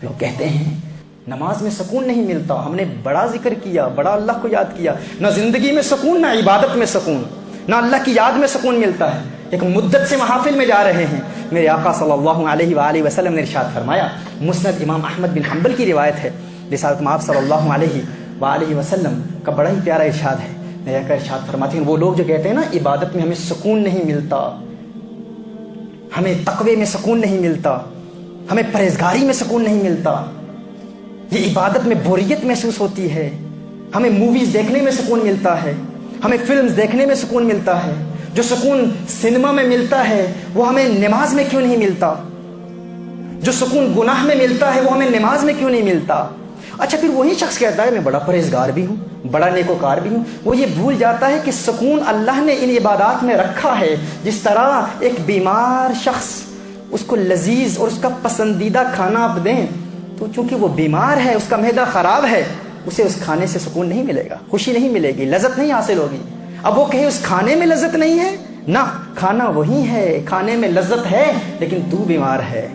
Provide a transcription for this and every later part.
لوگ کہتے ہیں نماز میں سکون نہیں ملتا، ہم نے بڑا ذکر کیا، بڑا اللہ کو یاد کیا، نہ زندگی میں سکون، نہ عبادت میں سکون، نہ اللہ کی یاد میں سکون ملتا ہے، ایک مدت سے محافل میں جا رہے ہیں۔ میرے آقا صلی اللہ علیہ وآلہ وسلم نے ارشاد فرمایا، مسند امام احمد بن حنبل کی روایت ہے، رسالت مآب صلی اللہ علیہ وآلہ وسلم کا بڑا ہی پیارا ارشاد ہے۔ میرے آقا ارشاد فرماتے ہیں، وہ لوگ جو کہتے ہیں نا عبادت میں ہمیں سکون نہیں ملتا، ہمیں تقوی میں سکون نہیں ملتا، ہمیں پرہیزگاری میں سکون نہیں ملتا، یہ عبادت میں بوریت محسوس ہوتی ہے، ہمیں موویز دیکھنے میں سکون ملتا ہے، ہمیں فلمز دیکھنے میں سکون ملتا ہے، جو سکون سنیما میں ملتا ہے وہ ہمیں نماز میں کیوں نہیں ملتا، جو سکون گناہ میں ملتا ہے وہ ہمیں نماز میں کیوں نہیں ملتا؟ اچھا پھر وہی شخص کہتا ہے میں بڑا پرہیزگار بھی ہوں، بڑا نیکوکار بھی ہوں، وہ یہ بھول جاتا ہے کہ سکون اللہ نے ان عبادات میں رکھا ہے۔ جس طرح ایک بیمار شخص اس کو لذیذ اور اس کا پسندیدہ کھانا آپ دیں تو چونکہ وہ بیمار ہے، اس کا معدہ خراب ہے، اسے اس کھانے سے سکون نہیں ملے گا، خوشی نہیں ملے گی، لذت نہیں حاصل ہوگی۔ اب وہ کہے اس کھانے میں لذت نہیں ہے، نہ، کھانا وہی ہے، کھانے میں لذت ہے لیکن تو بیمار ہے۔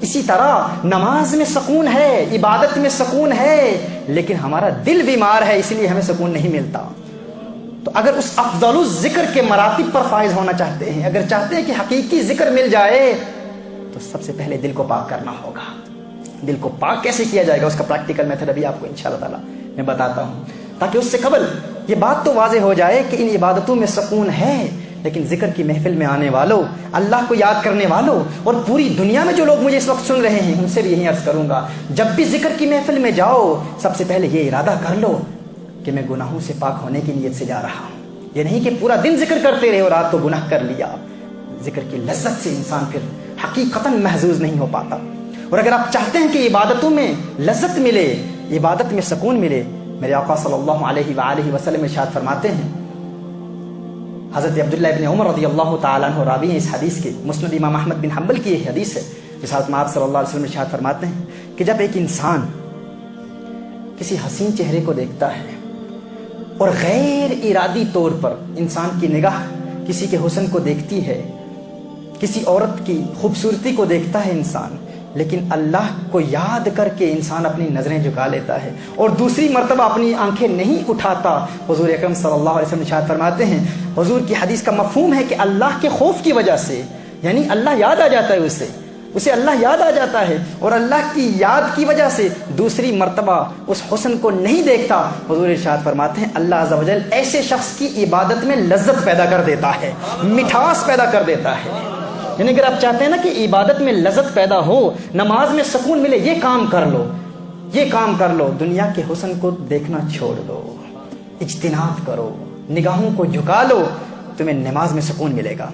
اسی طرح نماز میں سکون ہے، عبادت میں سکون ہے، لیکن ہمارا دل بیمار ہے، اس لیے ہمیں سکون نہیں ملتا۔ تو اگر اس افضل الذکر کے مراتب پر فائز ہونا چاہتے ہیں، اگر چاہتے ہیں کہ حقیقی ذکر مل جائے، تو سب سے پہلے دل کو پاک کرنا ہوگا۔ دل کو پاک کیسے کیا جائے گا، اس کا پریکٹیکل میتھڈ ابھی آپ کو انشاءاللہ تعالی میں بتاتا ہوں، تاکہ اس سے قبل یہ بات تو واضح ہو جائے کہ ان عبادتوں میں سکون ہے، لیکن ذکر کی محفل میں آنے والوں، اللہ کو یاد کرنے والوں، اور پوری دنیا میں جو لوگ مجھے اس وقت سن رہے ہیں، ان سے بھی یہی عرض کروں گا، جب بھی ذکر کی محفل میں جاؤ، سب سے پہلے یہ ارادہ کر لو کہ میں گناہوں سے پاک ہونے کی نیت سے جا رہا ہوں۔ یہ نہیں کہ پورا دن ذکر کرتے رہے اور رات کو گناہ کر لیا۔ ذکر کی لذت سے انسان پھر حقیقتاً محظوظ نہیں ہو پاتا۔ اور اگر آپ چاہتے ہیں کہ عبادتوں میں لذت ملے، عبادت میں سکون ملے، میرے آقا صلی اللہ علیہ وآلہ وسلم ارشاد فرماتے ہیں، حضرت عبداللہ ابن عمر رضی اللہ تعالیٰ عنہ راوی ہیں اس حدیث کے، مسند امام احمد بن حنبل کی یہ حدیث ہے، رسالت مآب صلی اللہ علیہ وسلم ارشاد فرماتے ہیں کہ جب ایک انسان کسی حسین چہرے کو دیکھتا ہے اور غیر ارادی طور پر انسان کی نگاہ کسی کے حسن کو دیکھتی ہے، کسی عورت کی خوبصورتی کو دیکھتا ہے انسان، لیکن اللہ کو یاد کر کے انسان اپنی نظریں جھکا لیتا ہے اور دوسری مرتبہ اپنی آنکھیں نہیں اٹھاتا، حضور اکرم صلی اللہ علیہ وسلم ارشاد فرماتے ہیں، حضور کی حدیث کا مفہوم ہے کہ اللہ کے خوف کی وجہ سے، یعنی اللہ یاد آ جاتا ہے اسے اللہ یاد آ جاتا ہے، اور اللہ کی یاد کی وجہ سے دوسری مرتبہ اس حسن کو نہیں دیکھتا۔ حضور ارشاد فرماتے ہیں اللہ عز و جل ایسے شخص کی عبادت میں لذت پیدا کر دیتا ہے، مٹھاس پیدا کر دیتا ہے۔ یعنی اگر آپ چاہتے ہیں نا کہ عبادت میں لذت پیدا ہو، نماز میں سکون ملے، یہ کام کر لو، دنیا کے حسن کو دیکھنا چھوڑ دو، اجتناب کرو، نگاہوں کو جھکا لو، تمہیں نماز میں سکون ملے گا۔